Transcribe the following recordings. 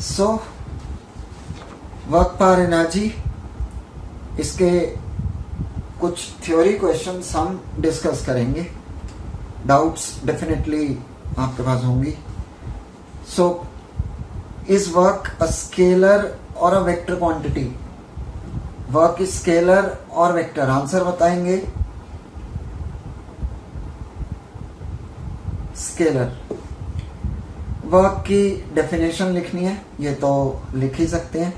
So work पर energy, इसके कुछ थ्योरी क्वेश्चंस हम डिस्कस करेंगे। डाउट्स डेफिनेटली आपके पास होंगी। So is work a scalar और a vector quantity? Work is scalar और वेक्टर? आंसर बताएंगे स्केलर। वर्क की डेफिनेशन लिखनी है, ये तो लिख ही सकते हैं।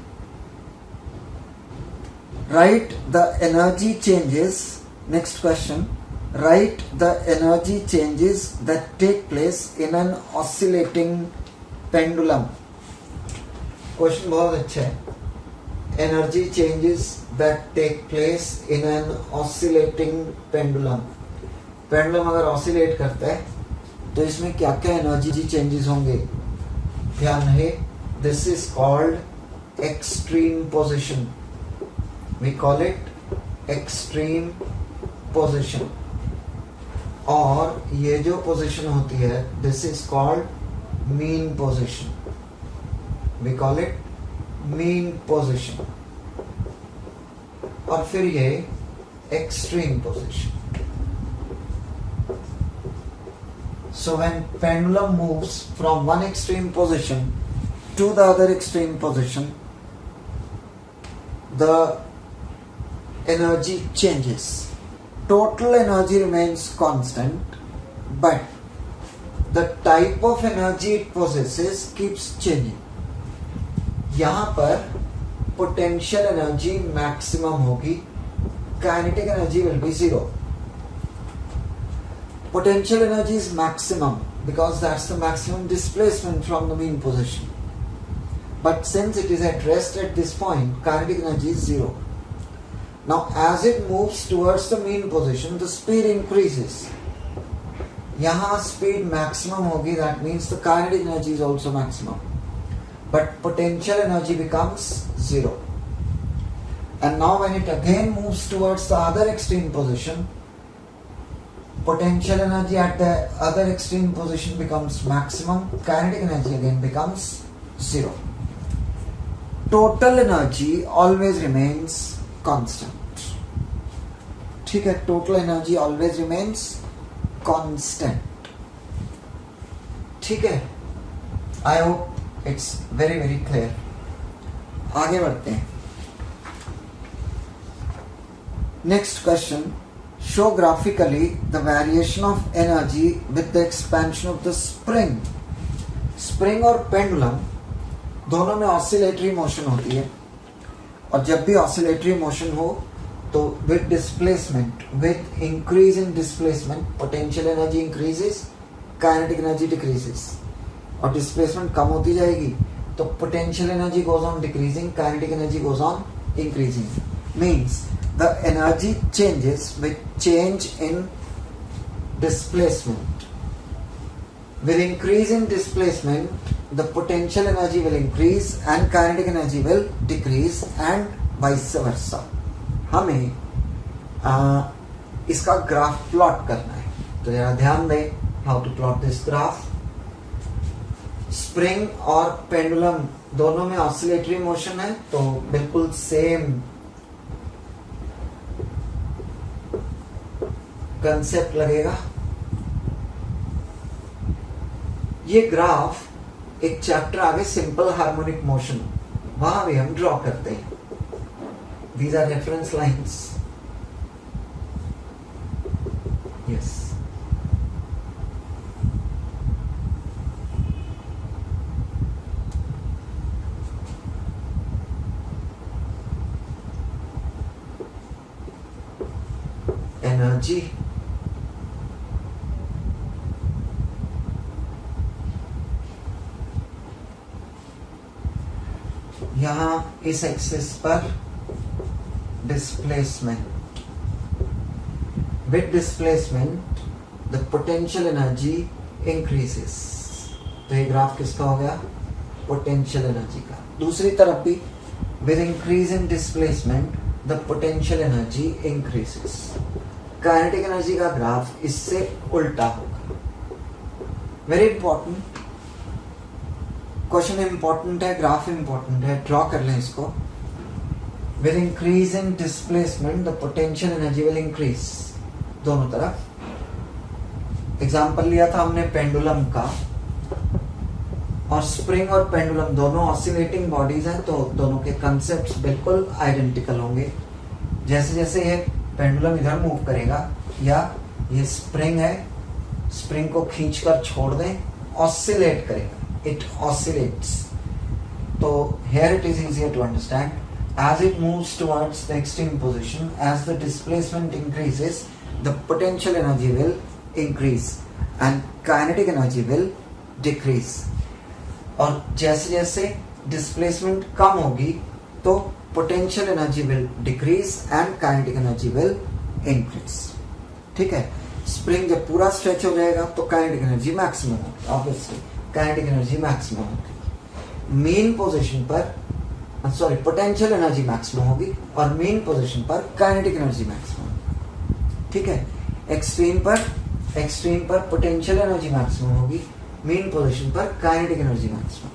Write the energy changes, next question, write the energy changes that take place in an oscillating pendulum. Question बहुत अच्छा है। Energy changes that take place in an oscillating pendulum. Pendulum अगर ऑसिलेट करता है तो इसमें क्या क्या एनर्जी चेंजेस होंगे? ध्यान रहे, this is called extreme position. We call it extreme position. और ये जो पोजिशन होती है, this is called mean position. We call it mean position. और फिर ये extreme position. So when pendulum moves from one extreme position to the other extreme position, the energy changes. Total energy remains constant, but the type of energy it possesses keeps changing. यहाँ पर potential energy maximum होगी, kinetic energy will be zero. Potential energy is maximum because that's the maximum displacement from the mean position. But since it is at rest at this point, kinetic energy is zero. Now as it moves towards the mean position, the speed increases. यहाँ speed maximum होगी, that means the kinetic energy is also maximum. But potential energy becomes zero. And now when it again moves towards the other extreme position, potential energy at the other extreme position becomes maximum, kinetic energy again becomes zero. Total energy always remains constant. ठीक है, total energy always remains constant. ठीक है, I hope it's very very clear. आगे बढ़ते हैं। Next question. Show graphically the variation of energy with the expansion of the spring. Spring और pendulum दोनों में ऑसिलेटरी मोशन होती है, और जब भी ऑसिलेटरी मोशन हो तो with displacement, with increase in displacement, potential energy increases, kinetic energy decreases. और डिस्प्लेसमेंट कम होती जाएगी तो potential energy goes on decreasing, kinetic energy goes on increasing. Means the energy changes with change in displacement. With increase in displacement, the potential energy will increase and kinetic energy will decrease and vice versa. हमें इसका graph plot करना है, तो जरा ध्यान दें how to plot this graph. Spring और pendulum दोनों में ऑसिलेटरी मोशन है, तो बिल्कुल सेम कंसेप्ट लगेगा। ये ग्राफ एक चैप्टर आगे सिंपल हार्मोनिक मोशन, वहां भी हम ड्रॉ करते हैं। These are reference lines. Yes, energy यहां इस एक्सिस पर displacement, with displacement the potential energy increases. तो ये ग्राफ किसका हो गया? पोटेंशियल एनर्जी का। दूसरी तरफ भी with increase in displacement the potential energy increases. Kinetic energy का ग्राफ इससे उल्टा होगा। वेरी इंपॉर्टेंट क्वेश्चन इंपॉर्टेंट है, ग्राफ इंपॉर्टेंट है, ड्रॉ कर लें इसको. With increase in displacement the potential energy will increase. दोनों तरफ एग्जाम्पल लिया था हमने पेंडुलम का, और स्प्रिंग और पेंडुलम दोनों ऑसिलेटिंग बॉडीज हैं, तो दोनों के कंसेप्ट बिल्कुल आइडेंटिकल होंगे. जैसे जैसे ये पेंडुलम इधर मूव करेगा, या ये स्प्रिंग है, स्प्रिंग को खींचकर छोड़ दें, ऑसिलेट करेगा, इट ऑसिलेट्स. तो here it is easier to understand. As it moves towards the extreme position, as the displacement increases, the potential energy will increase and kinetic energy will decrease. और जैसे जैसे displacement कम होगी तो potential energy will decrease and kinetic energy will increase. ठीक है. Spring जब पूरा stretch हो जाएगा तो काइनेटिक एनर्जी मैक्सिमम होगी, ऑब्वियसली काइनेटिक एनर्जी मैक्सिमम होगी. मेन पोजीशन पर सॉरी पोटेंशियल एनर्जी मैक्सिमम होगी और मेन पोजीशन पर काइनेटिक एनर्जी मैक्सिमम. ठीक है. एक्सट्रीम पर पोटेंशियल एनर्जी मैक्सिमम होगी, मेन पोजीशन पर kinetic energy maximum.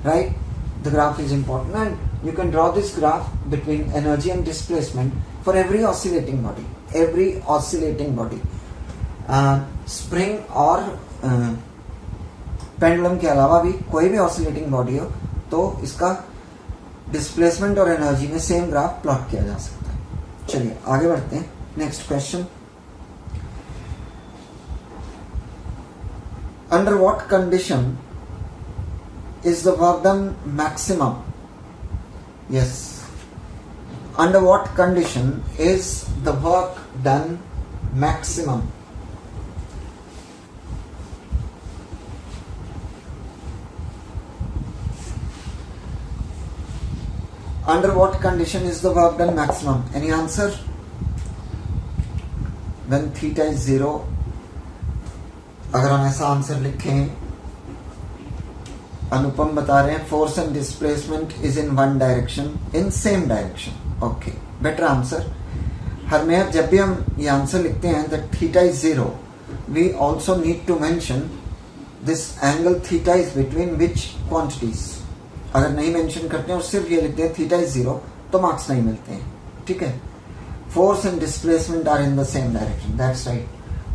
Right. The graph is important and you can draw this graph between energy and displacement for every oscillating body. Spring और pendulum के अलावा भी कोई भी ऑसिलेटिंग बॉडी हो तो इसका डिस्प्लेसमेंट और एनर्जी में सेम ग्राफ प्लॉट किया जा सकता है. चलिए आगे बढ़ते हैं. Next question. Under what condition is the work done maximum? Yes. Under what condition is the work done maximum? Under what condition is the work done maximum? Any answer? When theta is 0. अगर हम ऐसा answer लिखें, अनुपम बता रहे हैं force and displacement is in one direction, in same direction. Okay, better answer. Harmehar जब भी हम ये आंसर लिखते हैं that theta is 0, we also need to mention this angle theta is between which quantities. अगर नहीं मेंशन करते हैं और सिर्फ ये लिखते हैं थीटा इज 0 तो मार्क्स नहीं मिलते हैं. ठीक है. Force and displacement are in the same direction, that's right.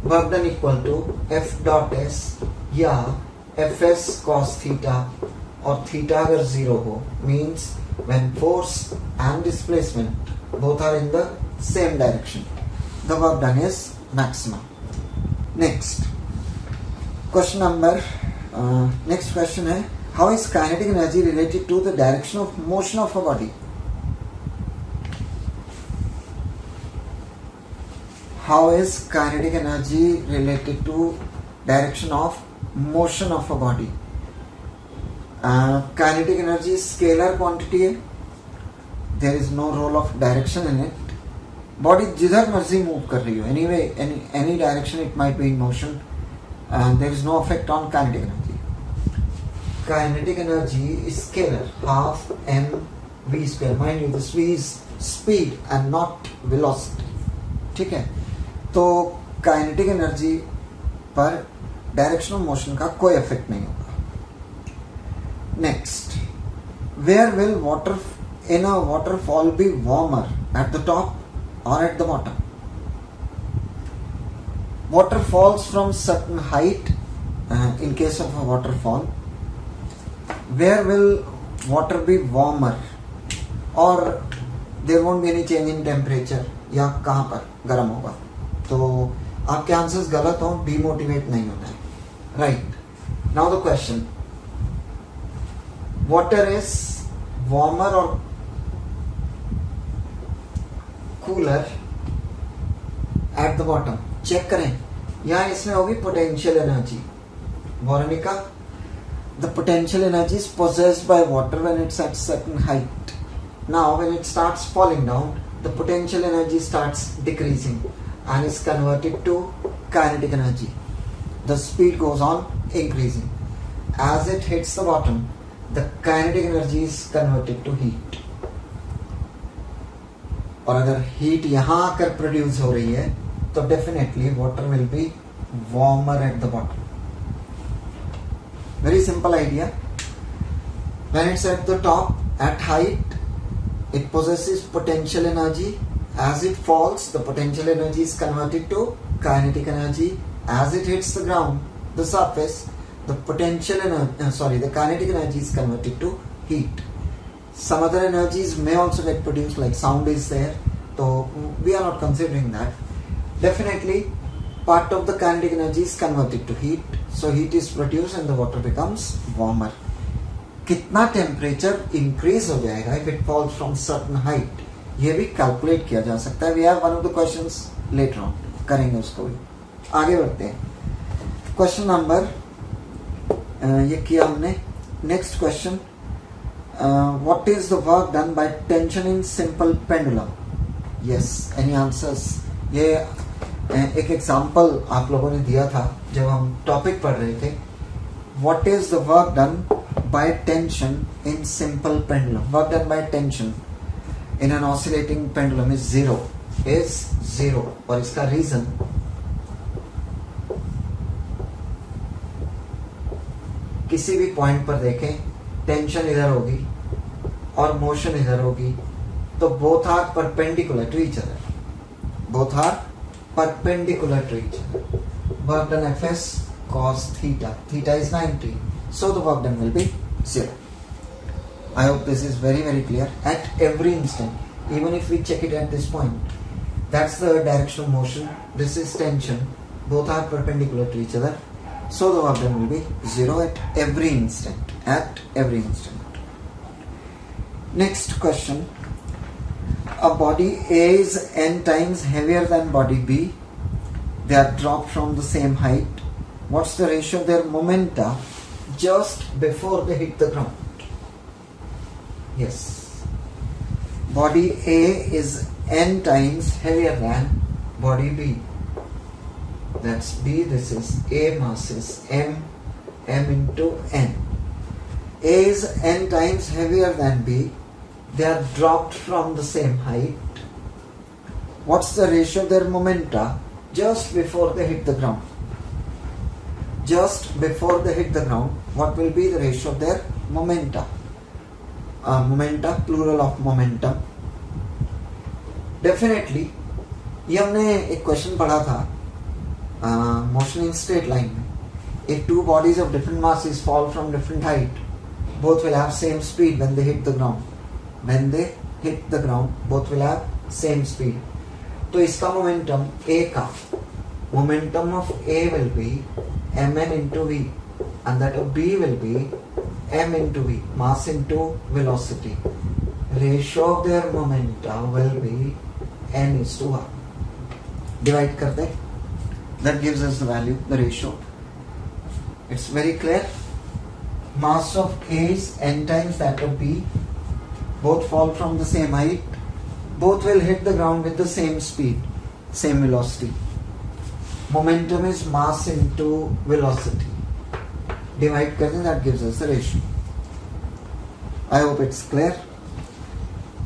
Work done equal to F dot S या एफ एस कॉस थीटा, और थीटा अगर 0 हो means when force and displacement both are in the same direction, the work done is maximum. Next question है, how is kinetic energy related to the direction of motion of a body? How is kinetic energy related to direction of motion of a body? Kinetic energy scalar quantity है, there is no role of direction in it. Body जिधर मर्जी move कर रही हो, anyway any direction it might be in motion, there is no effect on kinetic energy. Kinetic energy is scalar, half m v square. Mind you, this v is speed and not velocity. ठीक है. तो kinetic energy पर direction of motion का कोई effect नहीं होगा. Next, where will water in a waterfall be warmer, at the top or at the bottom? Water falls from certain height. In case of a waterfall, where will water be warmer, or there won't be any change in temperature? या कहाँ पर गर्म होगा? तो आपके answers गलत हो, demotivate नहीं होना है. Right. Now the question, water is warmer or cooler at the bottom? Check करें. यहाँ इसमें होगी potential energy. Veronica, the potential energy is possessed by water when it's at certain height. Now when it starts falling down, the potential energy starts decreasing and is converted to kinetic energy. The speed goes on increasing. As it hits the bottom, the kinetic energy is converted to heat. और अगर heat यहाँ आकर produce हो रही है तो definitely water will be warmer at the bottom. Very simple idea. When it's at the top, at height, it possesses potential energy. As it falls, the potential energy is converted to kinetic energy. As it hits the ground, the surface, the kinetic energy is converted to heat. Some other energies may also get produced, like sound is there, so we are not considering that. Definitely, part of the kinetic energy is converted to heat, so heat is produced and the water becomes warmer. कितना temperature increase हो जाएगा if it falls from certain height, ये भी calculate किया जा सकता है. We have one of the questions later on, करेंगे उसको भी. आगे बढ़ते हैं. क्वेश्चन नंबर ये किया हमने. Next question, what is the work done by tension in simple pendulum? Yes, any answers? ये एक एग्जांपल आप लोगों ने दिया था जब हम टॉपिक पढ़ रहे थे. What is the work done by tension in simple pendulum? Work done by tension in an oscillating pendulum is zero. और इसका रीजन किसी भी पॉइंट पर देखें, टेंशन इधर होगी और मोशन इधर होगी, तो both are perpendicular to each other. Both are perpendicular to each other. Work done Fs cos theta. Theta is 90. So the work done will be 0. I hope this is very very clear. At every instant, even if we check it at this point, that's the direction of motion. This is tension. Both are perpendicular to each other. So the work done will be 0 at every instant. At every instant. Next question. A body A is n times heavier than body B. They are dropped from the same height. What's the ratio of their momenta just before they hit the ground? Yes. Body A is n times heavier than body B. That's B. This is A mass is m into n. A is n times heavier than B. They are dropped from the same height. What's the ratio of their momenta just before they hit the ground? Just before they hit the ground, what will be the ratio of their momenta? Momenta, plural of momentum. Definitely, ये हमने एक question पढ़ा था motion in straight line में. If two bodies of different masses fall from different height, both will have same speed when they hit the ground. When they hit the ground, both will have same speed. तो इसका momentum A का momentum of A will be mn into v, and that of B will be m into v, mass into velocity. Ratio of their momenta will be n is to 1. Divide करते, that gives us the value, the ratio. It's very clear. Mass of A is n times that of B. Both fall from the same height. Both will hit the ground with the same speed, same velocity. Momentum is mass into velocity. Divide करते, that gives us the ratio. I hope it's clear.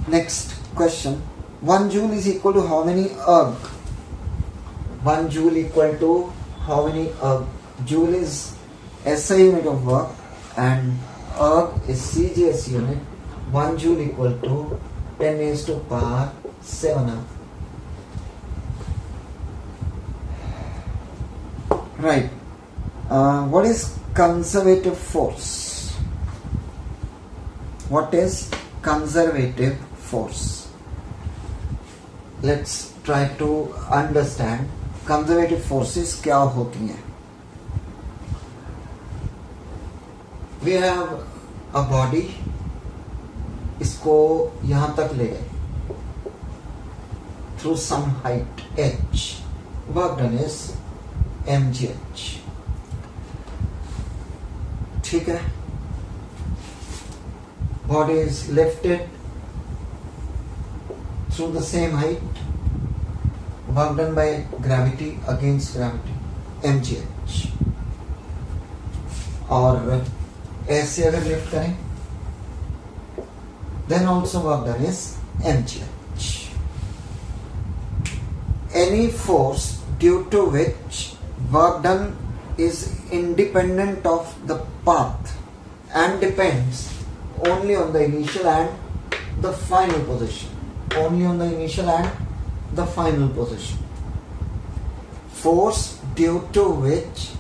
Next question. 1 joule is equal to how many erg? 1 joule equal to how many erg? Joule is SI unit of work and erg is CGS unit. 1 joule equal to 10 raised to power 7 erg. Right. What is conservative force? What is conservative force? Let's try to understand conservative forces क्या होती हैं. We have a body, इसको यहाँ तक ले गए through some height h. Work done is mgh. ठीक है. Body is lifted through the same height. Work done by gravity against gravity, mgh. और ऐसे अगर लिफ्ट करें, then also work done is mgh. Any force due to which work done is independent of the path and depends only on the initial and the final position. Only on the initial and the final position. Force due to which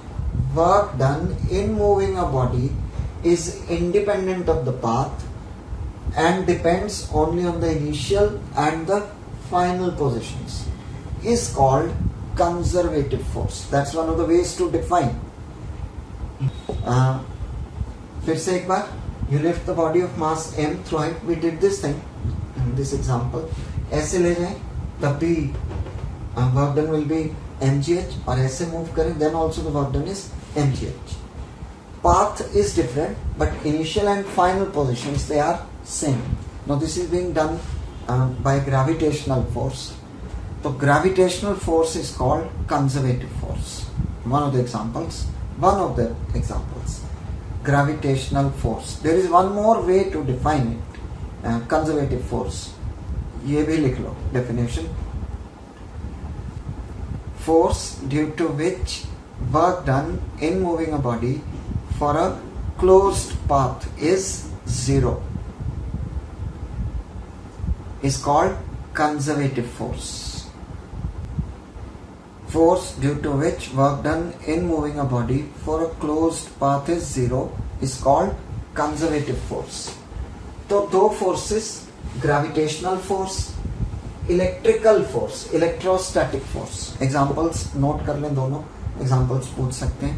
work done in moving a body is independent of the path and depends only on the initial and the final positions is called conservative force. That's one of the ways to define. फिर से एक बार, you lift the body of mass m through height. We did this thing in this example. ऐसे ले जाएं तब भी work done will be mgh, और ऐसे move करें then also the work done is mgh. Path is different but initial and final positions they are same. Now this is being done by gravitational force. So gravitational force is called conservative force. One of the examples. Gravitational force. There is one more way to define it. Conservative force. ये भी लिख लो definition. Force due to which work done in moving a body for a closed path is zero is called conservative force. Force due to which work done in moving a body for a closed path is zero is called conservative force. तो दो forces, gravitational force, electrical force, electrostatic force. Examples note कर लें, दोनों examples पूछ सकते हैं.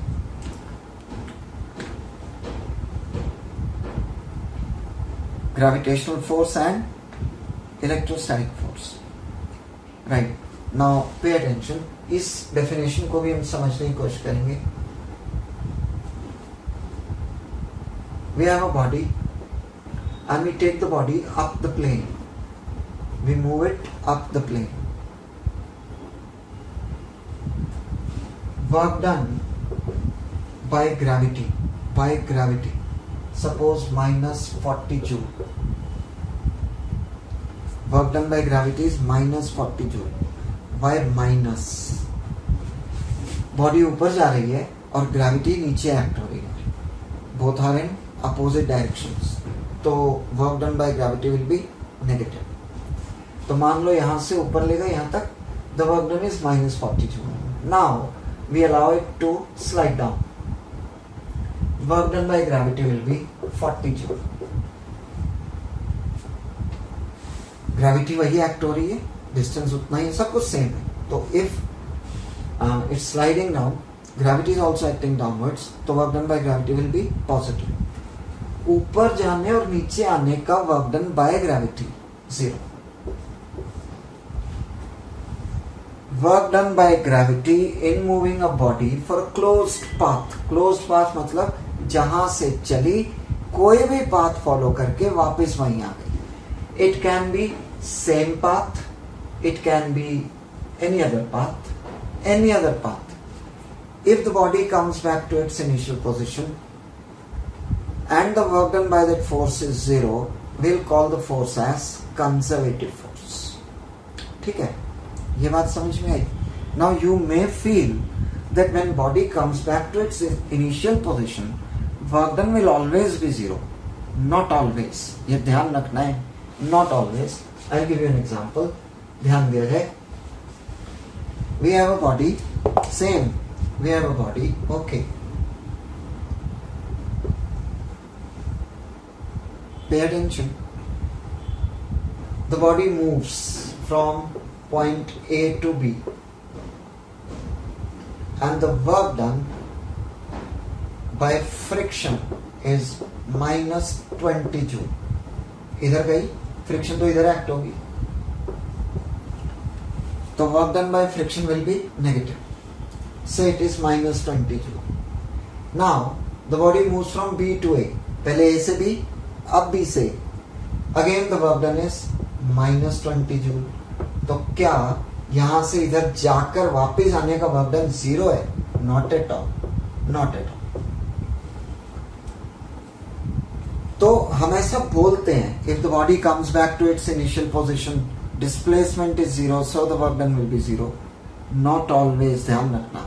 Gravitational force and electrostatic force. Right. Now pay attention. इस definition को भी हम समझने की कोशिश करेंगे. We have a body and we take the body up the plane. We move it up the plane. Work done by gravity. Suppose minus 40 joule. Work done by gravity is minus 40 joule. Why minus? Body ऊपर जा रही है और gravity नीचे act हो रही है. Both are in opposite directions. तो work done by gravity will be negative. तो मान लो यहाँ से ऊपर ले गए यहाँ तक, the work done is minus 40 joule. Now we allow it to slide down. Work done by gravity will be 40 joule. Gravity वही act हो रही है, distance उतना ही, सब कुछ same है. तो if it's sliding down, gravity is also acting downwards, तो work done by gravity will be positive. ऊपर जाने और नीचे आने का work done by gravity zero. Work done by gravity in moving a body for a closed path. Closed path मतलब जहां से चली कोई भी path follow करके वापस वहीं आ गई. It can be same path, it can be any other path. If the body comes back to its initial position and the work done by that force is zero, we'll call the force as conservative force. ठीक है, ये बात समझ में आई. Now you may feel that when body comes back to its initial position, work done will always be zero. Not always. ये ध्यान रखना है. Not always. I'll give you an example. ध्यान दिया जाए. We have a body. Same. We have a body. Okay. Pay attention. The body moves from point A to B. And the work done by friction is minus 20 joule. इधर गई friction तो इधर act होगी, तो work done by friction will be negative. से it is minus 20 joule. Now the body moves from B to A. पहले A से B, अब B से again the work done is minus 20 joule. तो क्या यहां से इधर जाकर वापस आने का वर्क डन जीरो है? Not at all. तो हम ऐसा बोलते हैं, if the body comes back to its initial position, displacement is zero, so the work done will be zero. Not always. ध्यान रखना,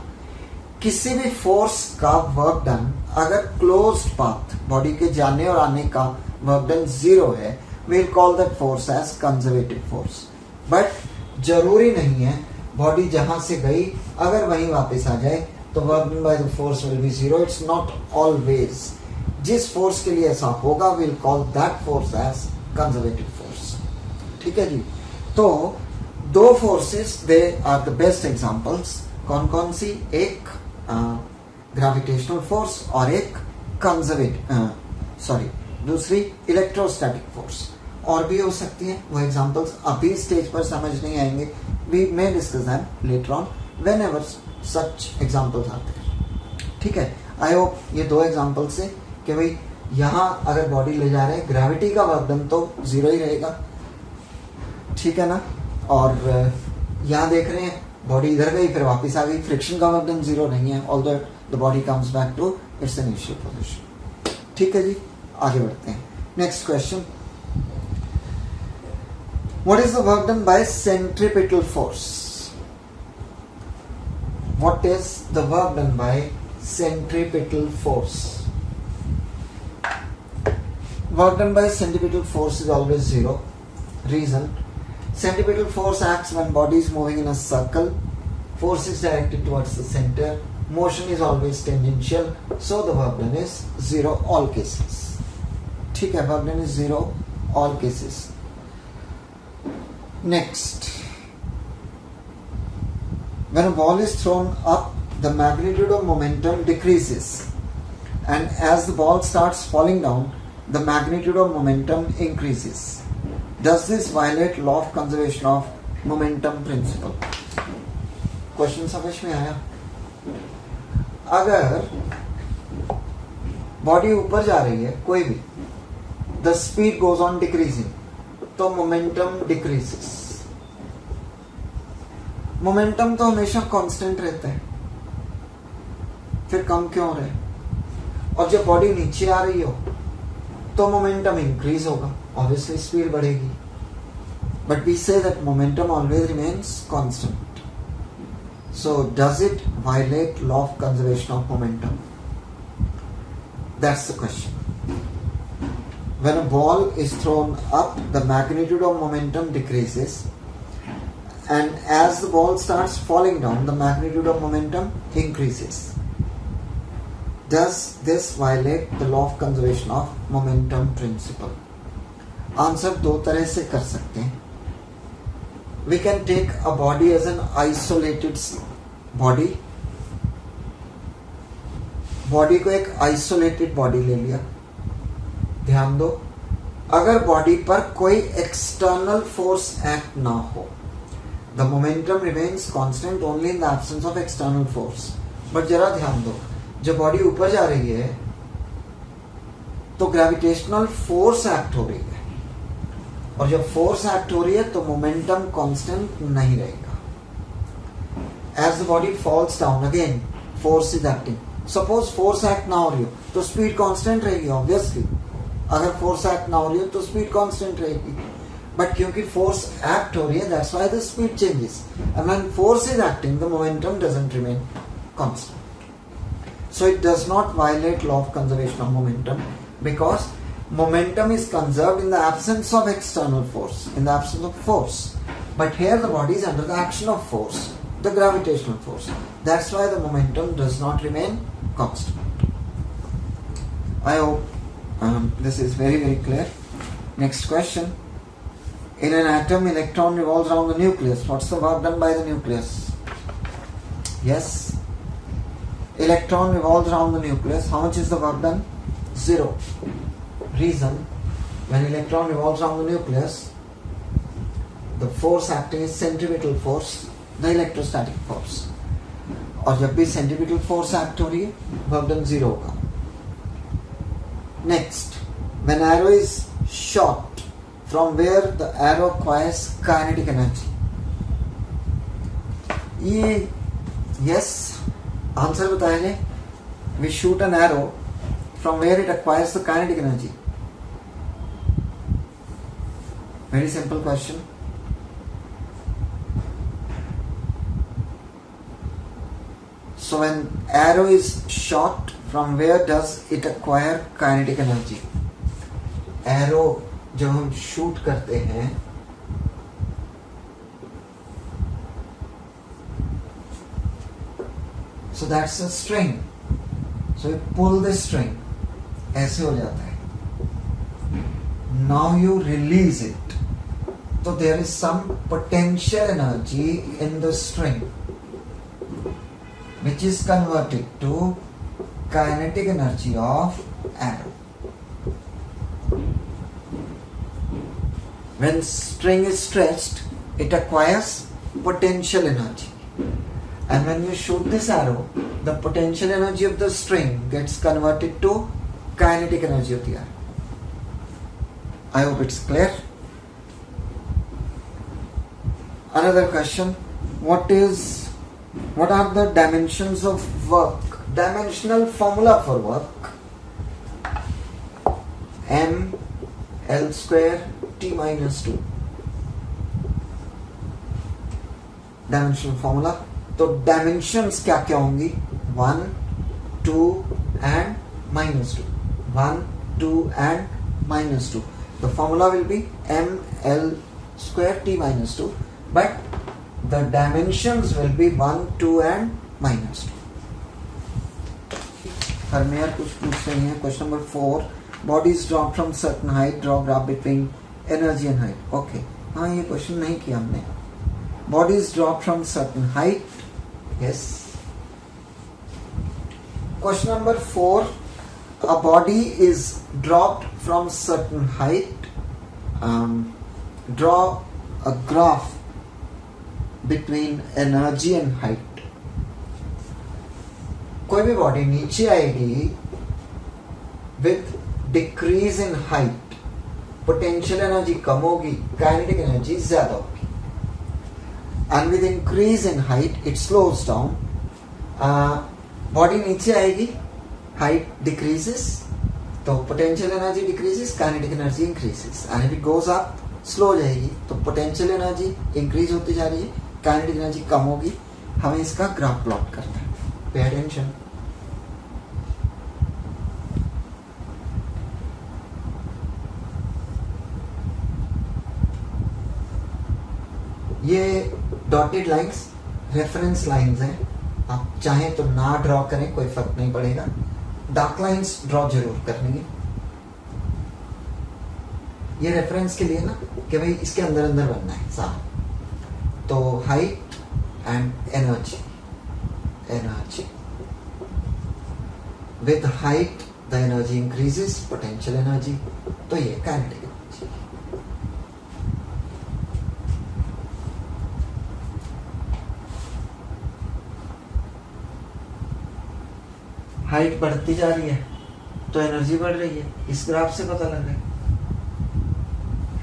किसी भी फोर्स का वर्क डन अगर क्लोज्ड पाथ बॉडी के जाने और आने का वर्क डन 0 है, we'll call that force as conservative force. But जरूरी नहीं है बॉडी जहां से गई अगर वहीं वापस आ जाए तो work done by the force will be 0. It's not always. जिस फोर्स के लिए ऐसा होगा we'll call that force as conservative force. ठीक है जी. तो दो forces they are the best examples. कौन कौन सी? एक ग्रेविटेशनल फोर्स और एक दूसरी इलेक्ट्रोस्टैटिक फोर्स. और भी हो सकती है. वो एग्जांपल्स अभी स्टेज पर समझ नहीं आएंगे. We may discuss them later on whenever such examples आते हैं. ठीक है. आई होप ये दो एग्जांपल्स से कि भाई यहाँ अगर बॉडी ले जा रहे हैं ग्रेविटी का वर्क डन तो 0 ही रहेगा. ठीक है ना. और यहाँ देख रहे हैं बॉडी इधर गई फिर वापस आ गई, फ्रिक्शन का वर्क डन 0 नहीं है, although the body comes back to its initial position. ठीक है जी. आगे बढ़ते हैं. Next question. What is the work done by centripetal force? What is the work done by centripetal force? Work done by centripetal force is always 0. Reason: centripetal force acts when body is moving in a circle. Force is directed towards the center. Motion is always tangential. So the work done is 0 all cases. ठीक है. Work done is 0 all cases. Next, when a ball is thrown up, the magnitude of momentum decreases, and as the ball starts falling down, the magnitude of momentum increases. Does this violate law of conservation of momentum principle? Question समझ में आया? अगर body ऊपर जा रही है कोई भी, the speed goes on decreasing, तो मोमेंटम डिक्रीजेस. मोमेंटम तो हमेशा कांस्टेंट रहता है, फिर कम क्यों हो रहा है? और जब बॉडी नीचे आ रही हो तो मोमेंटम इंक्रीज होगा, ऑब्वियसली स्पीड बढ़ेगी. But we say that momentum always remains constant. So does it violate law of conservation of momentum? That's the question. When a ball is thrown up, the magnitude of momentum decreases, and as the ball starts falling down, the magnitude of momentum increases. Does this violate the law of conservation of momentum principle? Answer दो तरह से कर सकते हैं. We can take a body as an isolated body. Body को एक isolated body ले लिया. ध्यान दो, अगर बॉडी पर कोई एक्सटर्नल फोर्स एक्ट ना हो, the momentum remains constant only in the absence of external force. But जरा ध्यान दो, जब बॉडी ऊपर जा रही है तो ग्रेविटेशनल फोर्स एक्ट हो रही है, और जब फोर्स एक्ट हो रही है तो मोमेंटम कांस्टेंट नहीं रहेगा. As the body falls down again force is acting. Suppose force act ना हो रही हो तो स्पीड कांस्टेंट रहेगी ऑब्वियसली. अगर फोर्स एक्ट ना हो रही है तो स्पीड कांस्टेंट रहेगी. बट क्योंकि फोर्स एक्ट हो रही है, that's why the speed changes. And when force is acting the momentum doesn't remain constant. So it does not violate law of conservation of momentum, because momentum is conserved in the absence of external force, in the absence of force. But here the body is under the action of force, the gravitational force. That's why the momentum does not remain constant. I hope this is very, very clear. Next question. In an atom, electron revolves around the nucleus. What's the work done by the nucleus? Yes. Electron revolves around the nucleus. How much is the work done? 0. Reason: when electron revolves around the nucleus, the force acting is centripetal force, the electrostatic force. और जब भी centripetal force act हो रही है, work done 0 होगा. Next, when arrow is shot, from where the arrow acquires kinetic energy? ये yes, answer बताएंगे. We shoot an arrow, from where it acquires the kinetic energy? Very simple question. So when arrow is shot, from where does it acquire kinetic energy? Arrow जब हम shoot करते हैं so that's a string. So you pull the string, ऐसे हो जाता है. Now you release it. So there is some potential energy in the string, which is converted to kinetic energy of arrow. When string is stretched, it acquires potential energy. And when you shoot this arrow, the potential energy of the string gets converted to kinetic energy of the arrow. I hope it's clear. Another question. What are the dimensions of work? Dimensional formula for work: m l square t minus 2. Dimensional formula. तो dimensions क्या क्या होंगी? 1, 2 and minus 2. 1, 2 and minus 2. The formula will be m l square t minus 2, but the dimensions will be 1, 2 and minus 2. Hermier कुछ पूछ रही है. Question number 4. Bodies dropped from certain height. Draw graph between energy and height. Okay. हाँ, ये question नहीं किया हमने. Bodies dropped from certain height. Yes. Question number 4. A body is dropped from certain height. Draw a graph between energy and height. कोई भी body नीचे आएगी with decrease in height, potential energy कम होगी, kinetic energy ज्यादा होगी. And with increase in height, it slows down. Body नीचे आएगी, height decreases, तो potential energy decreases, kinetic energy increases. And if it goes up, slow हो जाएगी, तो potential energy increase होती जा रही है, kinetic energy कम होगी. हमें इसका ग्राफ प्लॉट करना है. Pay attention. ये डॉटेड लाइंस रेफरेंस लाइंस हैं. आप चाहें तो ना ड्रॉ करें, कोई फर्क नहीं पड़ेगा. डार्क लाइंस ड्रॉ जरूर करनी है. ये रेफरेंस के लिए ना कि भाई इसके अंदर अंदर बनना है साफ. तो height and energy. With height the energy increases, potential energy. तो ये काइनेटिक एनर्जी. हाइट बढ़ती जा रही है तो एनर्जी बढ़ रही है. इस ग्राफ से पता लग रहा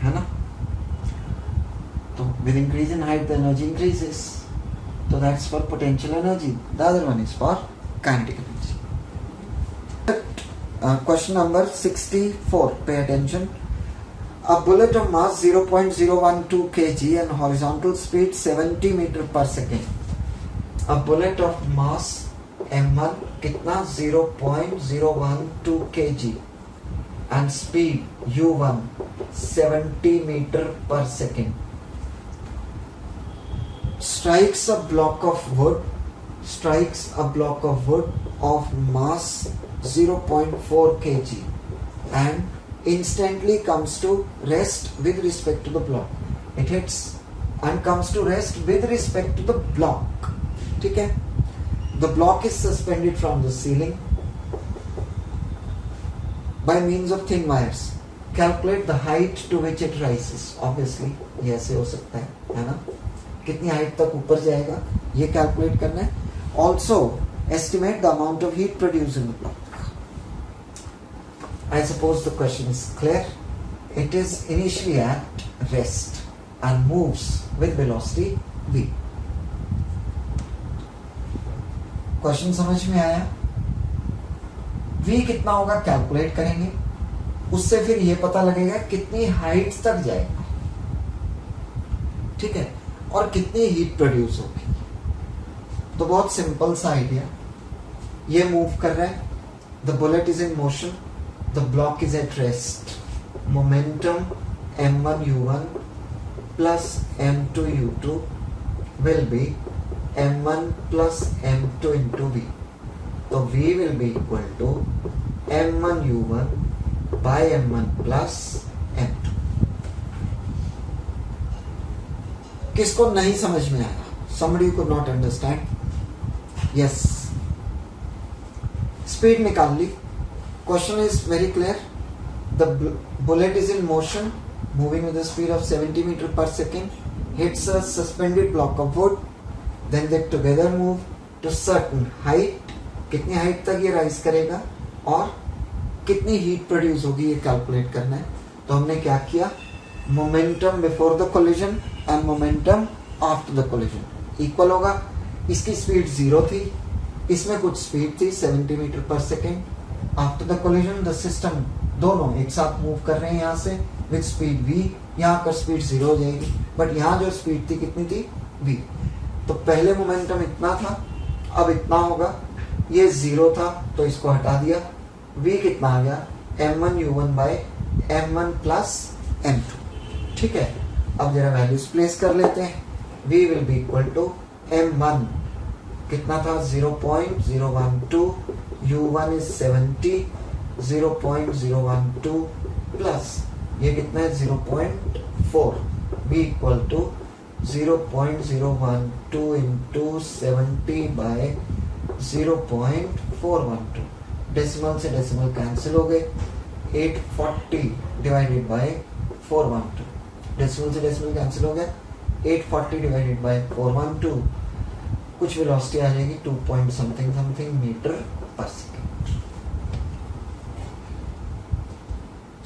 है ना. तो with increase in height the energy increases. तो that's for potential energy. The other one is for kinetic energy. Question number 64. Pay attention. A bullet of mass 0.012 kg and horizontal speed 70 meter per second. A bullet of mass m1 कितना 0.012 kg and speed u1 70 meter per second strikes a block of wood of mass 0.4 kg and instantly comes to rest with respect to the block. It hits and comes to rest with respect to the block. ठीक है. The block is suspended from the ceiling by means of thin wires. Calculate the height to which it rises. Obviously, ये ऐसे हो सकता है ना. कितनी height तक ऊपर जाएगा ये कैलकुलेट करना है. Also, estimate the amount of heat produced in the block. I suppose the question is clear. It is initially at rest and moves with velocity v. Question समझ में आया. v कितना होगा कैलकुलेट करेंगे, उससे फिर ये पता लगेगा कितनी हाइट तक जाएगा. ठीक है. और कितनी हीट प्रोड्यूस होगी. तो बहुत सिंपल सा आइडिया. ये मूव कर रहा है, the bullet is in motion, the block is at rest, momentum m1u1 plus m2u2 will be m1 plus m2 into v. So v will be equal to m1u1 by m1 plus m2. किसको नहीं समझ में आया? Somebody could not understand? Yes. Speed निकाल ली. Question is very clear. The bullet is in motion, moving with a speed of 70 meters per second, hits a suspended block of wood, then they together move to certain height. कितनी height तक ये rise करेगा और कितनी heat produce होगी ये calculate करना है. तो हमने क्या किया, momentum before the collision and momentum after the collision equal होगा. इसकी स्पीड 0 थी, इसमें कुछ स्पीड थी 70 मीटर पर second. After the collision the system दोनों एक साथ मूव कर रहे हैं यहाँ से विद स्पीड v. यहाँ पर स्पीड 0 हो जाएगी, बट यहाँ जो स्पीड थी कितनी थी, v. तो पहले मोमेंटम इतना था, अब इतना होगा. ये 0 था तो इसको हटा दिया, v कितना आ गया, m1u1 bye m1 plus m2. ठीक है, अब जरा वैल्यूज प्लेस कर लेते हैं. v will be equal to m1 कितना था 0.012, u1 इज 70, 0.012 प्लस ये कितना है 0.4, v equal to 0.012 into 70 by 0.412. Decimal से डेसिमल कैंसिल हो गए. 840 डिवाइडेड बाय 412. डेसिमल से डेसिमल कैंसिल हो गया. 840 डिवाइडेड बाय 412 कुछ वेलोसिटी आ जाएगी 2 पॉइंट समथिंग समथिंग मीटर पर सेकेंड.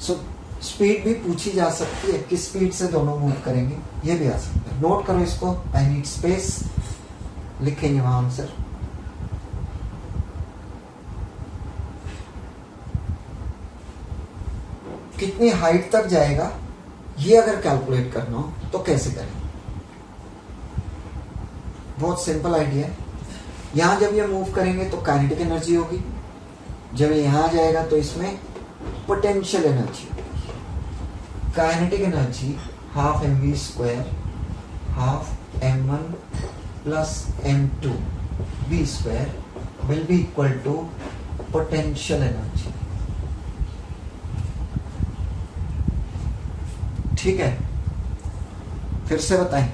सो स्पीड भी पूछी जा सकती है, किस स्पीड से दोनों मूव करेंगे ये भी आ सकता है. नोट करो इसको, आई नीड स्पेस, लिखेंगे वहां आंसर. कितनी हाइट तक जाएगा ये अगर कैलकुलेट करना हो तो कैसे करें. बहुत सिंपल आइडिया है. यहां जब ये मूव करेंगे तो काइनेटिक एनर्जी होगी, जब ये यहां जाएगा तो इसमें potential energy. Kinetic energy half mv square half m1 plus m2 v square will be equal to potential energy. ठीक है, फिर से बताएं.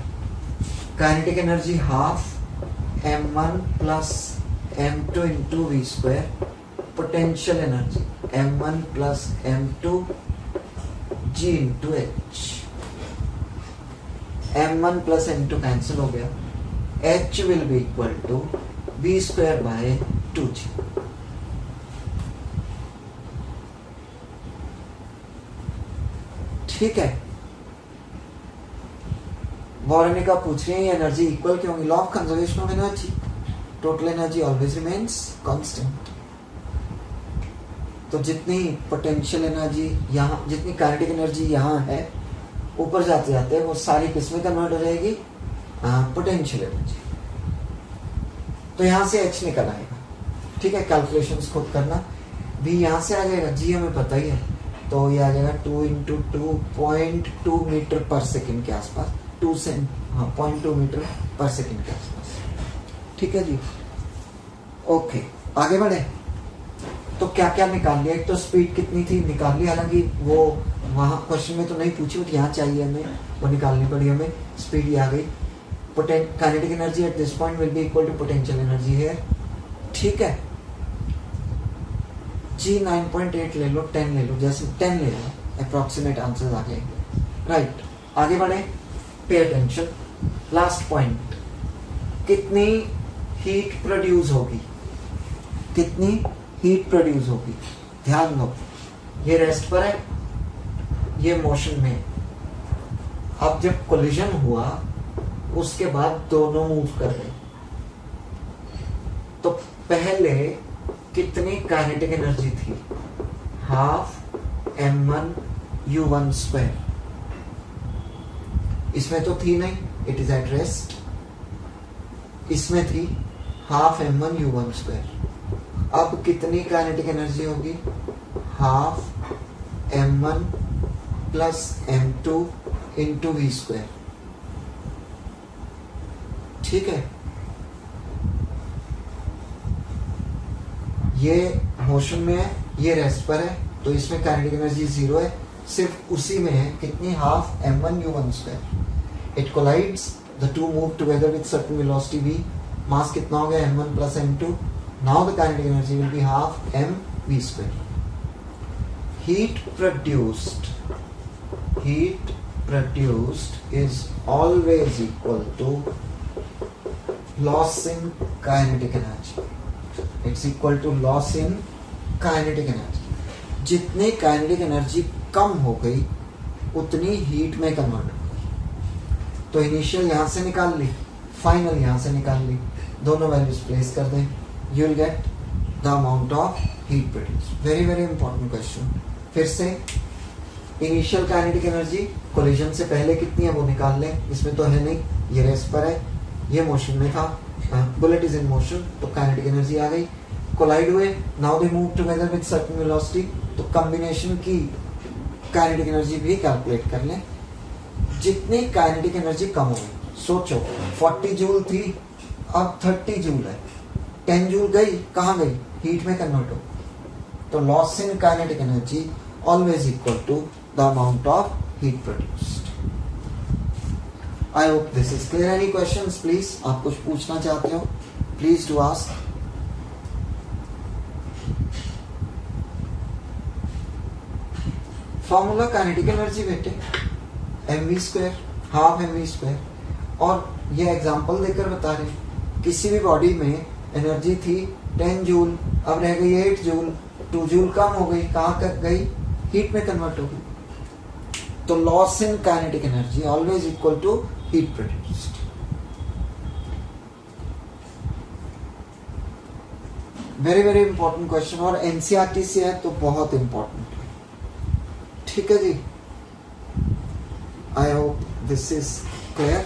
Kinetic energy half m1 plus m2 into v square, potential energy m1 plus m2 g into h. m1 plus m2 cancel हो गया, h will be equal to v square by 2g. ठीक है, वॉरेनिका पूछ रही है एनर्जी इक्वल क्यों होगी. Law of conservation of energy, total energy always remains constant. तो जितनी पोटेंशियल एनर्जी यहाँ, जितनी काइनेटिक एनर्जी यहाँ है, ऊपर जाते जाते वो सारी किसमें कन्वर्ट हो जाएगी, पोटेंशियल एनर्जी. तो यहाँ से h निकल आएगा. ठीक है, कैलकुलेशंस खुद करना. v यहाँ से आ जाएगा, g हमें पता ही है, तो ये आ जाएगा 2 इंटू 2.2 मीटर पर सेकेंड के आसपास. 2 से 0.2 मीटर पर सेकेंड के आसपास. ठीक है जी, ओके, आगे बढ़े. तो क्या क्या निकाल लिया. एक तो स्पीड कितनी थी निकाल ली, हालांकि वो वहां क्वेश्चन में तो नहीं पूछी, वो यहाँ चाहिए हमें, वो निकालनी पड़ी हमें. स्पीड ही आ गई. Kinetic energy at this point will be equal to potential energy है. ठीक है, जी 9.8 ले लो, 10 ले लो, जैसे 10 ले लो, अप्रोक्सीमेट आंसर आ जाएंगे. राइट, आगे बढ़े. Pay attention, last point. कितनी हीट प्रोड्यूस होगी, कितनी हीट प्रोड्यूस होगी. ध्यान दो, ये रेस्ट पर है, ये मोशन में. अब जब कोलिजन हुआ उसके बाद दोनों मूव कर रहे, तो पहले कितनी काइनेटिक एनर्जी थी, हाफ m1 u1 स्क्वायर. इसमें तो थी नहीं, इट इज एट रेस्ट. इसमें थी हाफ m1 u1 स्क्वायर. अब कितनी काइनेटिक एनर्जी होगी? Half m1 plus m2 into v square. ठीक है, ये मोशन में है, ये रेस्ट पर है, तो इसमें काइनेटिक एनर्जी 0 है। सिर्फ उसी में है कितनी? Half m1 u1 square. It collides, the two move together with certain velocity v। Mass कितना हो गया? m1 plus m2। Now the kinetic energy will be half m v square. heat produced is always equal to loss in kinetic energy. It's equal to loss in kinetic energy. जितनी kinetic energy कम हो गई उतनी heat में convert हो गई। तो initial यहां से निकाल ली, फाइनल यहां से निकाल ली, दोनों वैल्यूज प्लेस कर दें, you will get the amount of heat produce. Very very important question. फिर से इनिशियल काइनेटिक एनर्जी कोलिजन से पहले कितनी है वो निकाल लें। इसमें तो है नहीं, ये रेस्ट पर है, ये मोशन में था, बुलेट इज इन मोशन, तो काइनेटिक एनर्जी आ गई। कोलाइड हुए, now they move together with certain velocity, तो कॉम्बिनेशन की काइनेटिक एनर्जी भी कैलकुलेट कर लें। जितनी काइनेटिक एनर्जी कम हो गई, सोचो 40 जूल थी, अब 30 जूल है, 10 जूल गई, कहाँ गई? हीट में कन्वर्ट हो। तो loss in kinetic energy always equal to the amount of heat produced. I hope this is clear. Any questions, please? आप कुछ पूछना चाहते हो? Please do ask. Formula kinetic energy बेटे mv square, half mv square. और ये example देकर बता रहे, किसी भी बॉडी में एनर्जी थी 10 जूल, अब रह गई 8 जूल, 2 जूल कम हो गई, कहाँ तक गई? हीट में कन्वर्ट हो गई। तो loss in kinetic energy always equal to heat produced. Very very important question, और एनसीईआरटी से है तो बहुत इंपॉर्टेंट है। ठीक है जी, I hope this is clear.